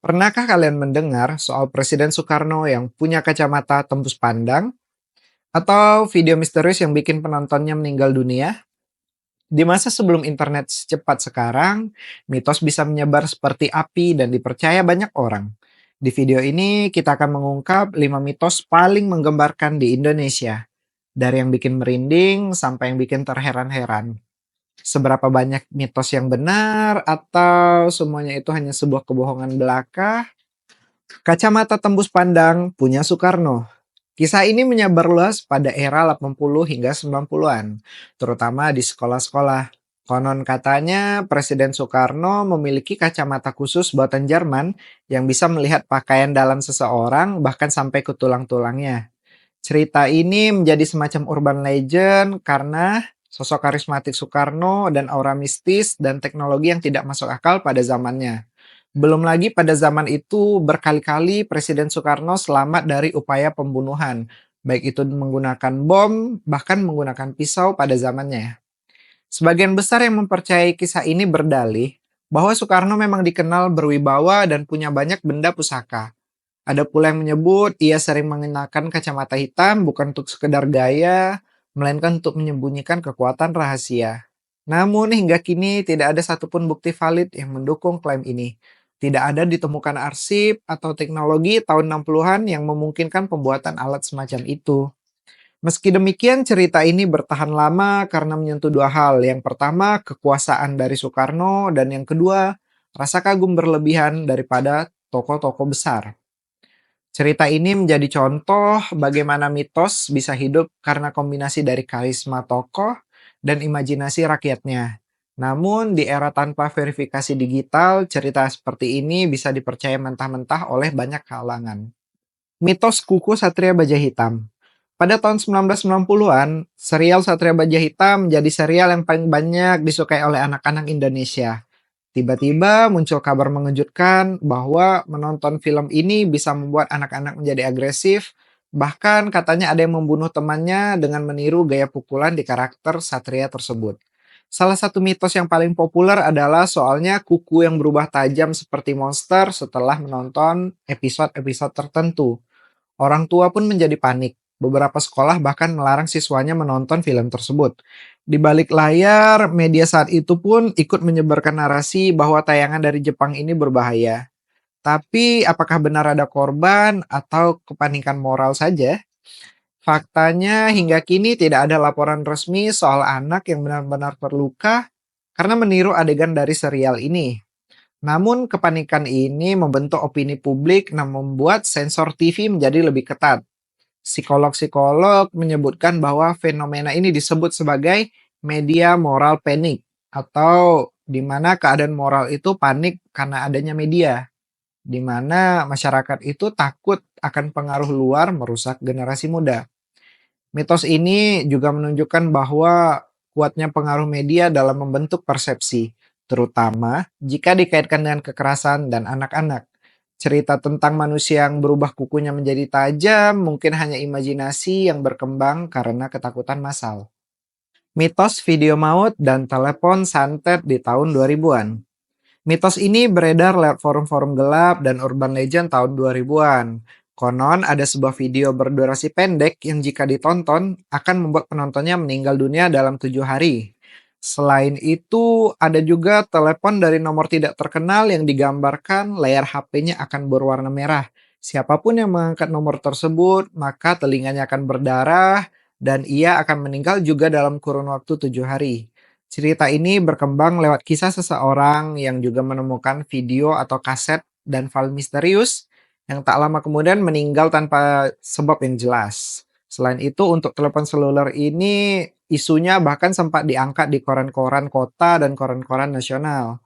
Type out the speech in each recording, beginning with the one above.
Pernahkah kalian mendengar soal Presiden Soekarno yang punya kacamata tembus pandang? Atau video misterius yang bikin penontonnya meninggal dunia? Di masa sebelum internet secepat sekarang, mitos bisa menyebar seperti api dan dipercaya banyak orang. Di video ini kita akan mengungkap 5 mitos paling menggembarkan di Indonesia. Dari yang bikin merinding sampai yang bikin terheran-heran. Seberapa banyak mitos yang benar atau semuanya itu hanya sebuah kebohongan belaka? Kacamata tembus pandang punya Soekarno. Kisah ini menyebar luas pada era 80 hingga 90-an, terutama di sekolah-sekolah. Konon katanya Presiden Soekarno memiliki kacamata khusus buatan Jerman yang bisa melihat pakaian dalam seseorang bahkan sampai ke tulang-tulangnya. Cerita ini menjadi semacam urban legend karena sosok karismatik Soekarno dan aura mistis dan teknologi yang tidak masuk akal pada zamannya. Belum lagi pada zaman itu berkali-kali Presiden Soekarno selamat dari upaya pembunuhan, baik itu menggunakan bom, bahkan menggunakan pisau pada zamannya. Sebagian besar yang mempercayai kisah ini berdalih bahwa Soekarno memang dikenal berwibawa dan punya banyak benda pusaka. Ada pula yang menyebut ia sering mengenakan kacamata hitam bukan untuk sekedar gaya, melainkan untuk menyembunyikan kekuatan rahasia. Namun hingga kini tidak ada satupun bukti valid yang mendukung klaim ini. Tidak ada ditemukan arsip atau teknologi tahun 60-an yang memungkinkan pembuatan alat semacam itu. Meski demikian, cerita ini bertahan lama karena menyentuh dua hal. Yang pertama, kekuasaan dari Soekarno, dan yang kedua, rasa kagum berlebihan daripada tokoh-tokoh besar. Cerita ini menjadi contoh bagaimana mitos bisa hidup karena kombinasi dari karisma tokoh dan imajinasi rakyatnya. Namun, di era tanpa verifikasi digital, cerita seperti ini bisa dipercaya mentah-mentah oleh banyak kalangan. Mitos kuku Satria Baja Hitam. Pada tahun 1990-an, serial Satria Baja Hitam menjadi serial yang paling banyak disukai oleh anak-anak Indonesia. Tiba-tiba muncul kabar mengejutkan bahwa menonton film ini bisa membuat anak-anak menjadi agresif, bahkan katanya ada yang membunuh temannya dengan meniru gaya pukulan di karakter Satria tersebut. Salah satu mitos yang paling populer adalah soalnya kuku yang berubah tajam seperti monster setelah menonton episode-episode tertentu. Orang tua pun menjadi panik. Beberapa sekolah bahkan melarang siswanya menonton film tersebut. Di balik layar, media saat itu pun ikut menyebarkan narasi bahwa tayangan dari Jepang ini berbahaya. Tapi apakah benar ada korban atau kepanikan moral saja? Faktanya hingga kini tidak ada laporan resmi soal anak yang benar-benar terluka karena meniru adegan dari serial ini. Namun kepanikan ini membentuk opini publik dan membuat sensor TV menjadi lebih ketat. Psikolog-psikolog menyebutkan bahwa fenomena ini disebut sebagai media moral panic atau di mana keadaan moral itu panik karena adanya media, di mana masyarakat itu takut akan pengaruh luar merusak generasi muda. Mitos ini juga menunjukkan bahwa kuatnya pengaruh media dalam membentuk persepsi, terutama jika dikaitkan dengan kekerasan dan anak-anak. Cerita tentang manusia yang berubah kukunya menjadi tajam mungkin hanya imajinasi yang berkembang karena ketakutan massal. Mitos video maut dan telepon santet di tahun 2000-an. Mitos ini beredar lewat forum-forum gelap dan urban legend tahun 2000-an. Konon ada sebuah video berdurasi pendek yang jika ditonton akan membuat penontonnya meninggal dunia dalam 7 hari. Selain itu, ada juga telepon dari nomor tidak terkenal yang digambarkan layar HP-nya akan berwarna merah. Siapapun yang mengangkat nomor tersebut, maka telinganya akan berdarah dan ia akan meninggal juga dalam kurun waktu 7 hari. Cerita ini berkembang lewat kisah seseorang yang juga menemukan video atau kaset dan file misterius yang tak lama kemudian meninggal tanpa sebab yang jelas. Selain itu, untuk telepon seluler ini, isunya bahkan sempat diangkat di koran-koran kota dan koran-koran nasional.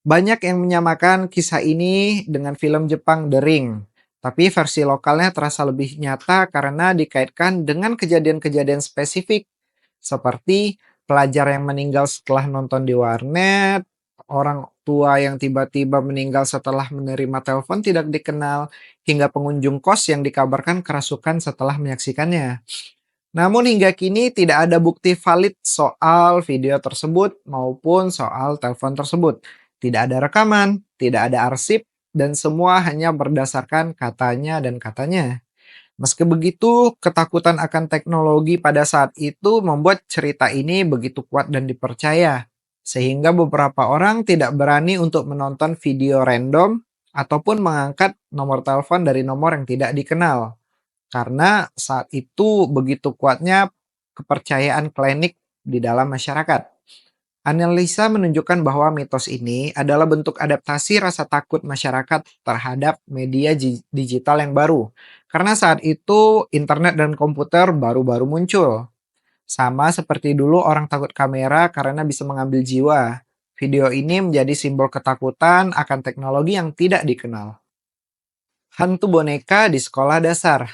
Banyak yang menyamakan kisah ini dengan film Jepang The Ring, tapi versi lokalnya terasa lebih nyata karena dikaitkan dengan kejadian-kejadian spesifik seperti pelajar yang meninggal setelah nonton di warnet, orang tua yang tiba-tiba meninggal setelah menerima telepon tidak dikenal, hingga pengunjung kos yang dikabarkan kerasukan setelah menyaksikannya. Namun hingga kini tidak ada bukti valid soal video tersebut maupun soal telepon tersebut. Tidak ada rekaman, tidak ada arsip, dan semua hanya berdasarkan katanya dan katanya. Meski begitu, ketakutan akan teknologi pada saat itu membuat cerita ini begitu kuat dan dipercaya, sehingga beberapa orang tidak berani untuk menonton video random ataupun mengangkat nomor telepon dari nomor yang tidak dikenal. Karena saat itu begitu kuatnya kepercayaan klinik di dalam masyarakat. Analisa menunjukkan bahwa mitos ini adalah bentuk adaptasi rasa takut masyarakat terhadap media digital yang baru. Karena saat itu internet dan komputer baru-baru muncul. Sama seperti dulu orang takut kamera karena bisa mengambil jiwa. Video ini menjadi simbol ketakutan akan teknologi yang tidak dikenal. Hantu boneka di sekolah dasar.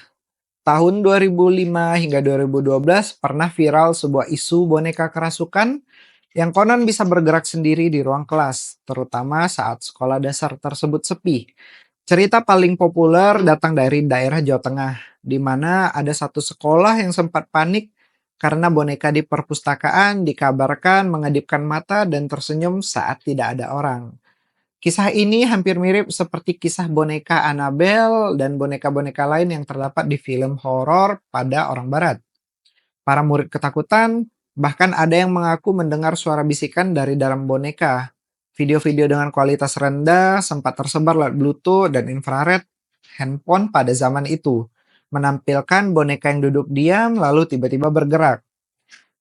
Tahun 2005 hingga 2012 pernah viral sebuah isu boneka kerasukan yang konon bisa bergerak sendiri di ruang kelas, terutama saat sekolah dasar tersebut sepi. Cerita paling populer datang dari daerah Jawa Tengah, di mana ada satu sekolah yang sempat panik karena boneka di perpustakaan dikabarkan mengedipkan mata dan tersenyum saat tidak ada orang. Kisah ini hampir mirip seperti kisah boneka Annabelle dan boneka-boneka lain yang terdapat di film horor pada orang barat. Para murid ketakutan, bahkan ada yang mengaku mendengar suara bisikan dari dalam boneka. Video-video dengan kualitas rendah sempat tersebar lewat Bluetooth dan infrared handphone pada zaman itu, menampilkan boneka yang duduk diam lalu tiba-tiba bergerak.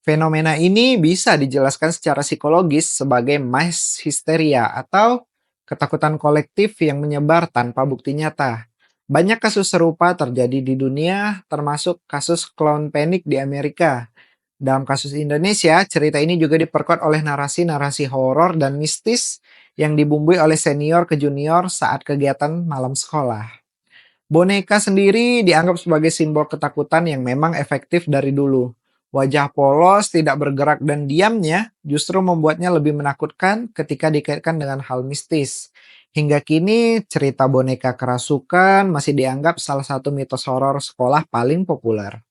Fenomena ini bisa dijelaskan secara psikologis sebagai mass hysteria atau ketakutan kolektif yang menyebar tanpa bukti nyata. Banyak kasus serupa terjadi di dunia, termasuk kasus clown panic di Amerika. Dalam kasus Indonesia, cerita ini juga diperkuat oleh narasi-narasi horor dan mistis yang dibumbui oleh senior ke junior saat kegiatan malam sekolah. Boneka sendiri dianggap sebagai simbol ketakutan yang memang efektif dari dulu. Wajah polos, tidak bergerak, dan diamnya justru membuatnya lebih menakutkan ketika dikaitkan dengan hal mistis. Hingga kini, cerita boneka kerasukan masih dianggap salah satu mitos horor sekolah paling populer.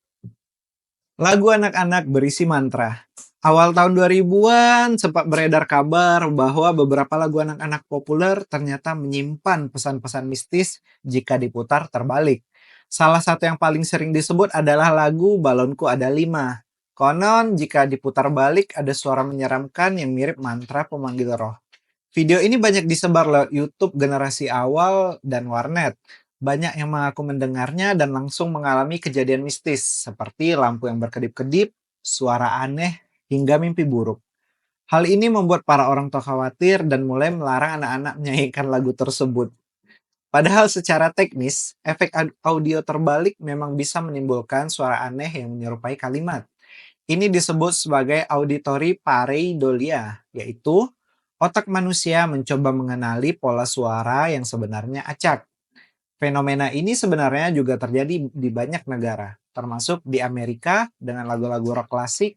Lagu anak-anak berisi mantra. Awal tahun 2000-an sempat beredar kabar bahwa beberapa lagu anak-anak populer ternyata menyimpan pesan-pesan mistis jika diputar terbalik. Salah satu yang paling sering disebut adalah lagu Balonku Ada Lima. Konon jika diputar balik ada suara menyeramkan yang mirip mantra pemanggil roh. Video ini banyak disebar lewat YouTube generasi awal dan warnet. Banyak yang mengaku mendengarnya dan langsung mengalami kejadian mistis seperti lampu yang berkedip-kedip, suara aneh, hingga mimpi buruk. Hal ini membuat para orang tua khawatir dan mulai melarang anak-anak menyanyikan lagu tersebut. Padahal secara teknis, efek audio terbalik memang bisa menimbulkan suara aneh yang menyerupai kalimat. Ini disebut sebagai auditory pareidolia, yaitu otak manusia mencoba mengenali pola suara yang sebenarnya acak. Fenomena ini sebenarnya juga terjadi di banyak negara, termasuk di Amerika dengan lagu-lagu rock klasik.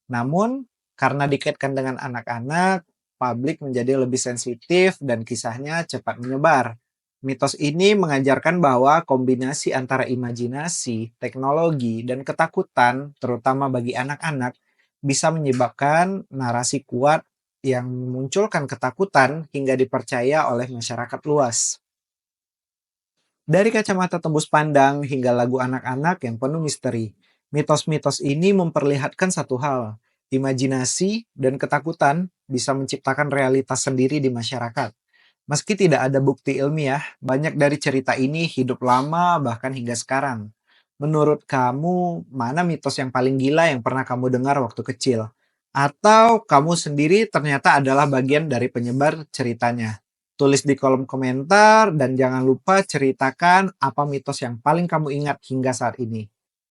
Namun, karena dikaitkan dengan anak-anak, publik menjadi lebih sensitif dan kisahnya cepat menyebar. Mitos ini mengajarkan bahwa kombinasi antara imajinasi, teknologi, dan ketakutan, terutama bagi anak-anak, bisa menyebabkan narasi kuat yang memunculkan ketakutan hingga dipercaya oleh masyarakat luas. Dari kacamata tembus pandang hingga lagu anak-anak yang penuh misteri, mitos-mitos ini memperlihatkan satu hal: imajinasi dan ketakutan bisa menciptakan realitas sendiri di masyarakat. Meski tidak ada bukti ilmiah, banyak dari cerita ini hidup lama bahkan hingga sekarang. Menurut kamu, mana mitos yang paling gila yang pernah kamu dengar waktu kecil? Atau kamu sendiri ternyata adalah bagian dari penyebar ceritanya? Tulis di kolom komentar dan jangan lupa ceritakan apa mitos yang paling kamu ingat hingga saat ini.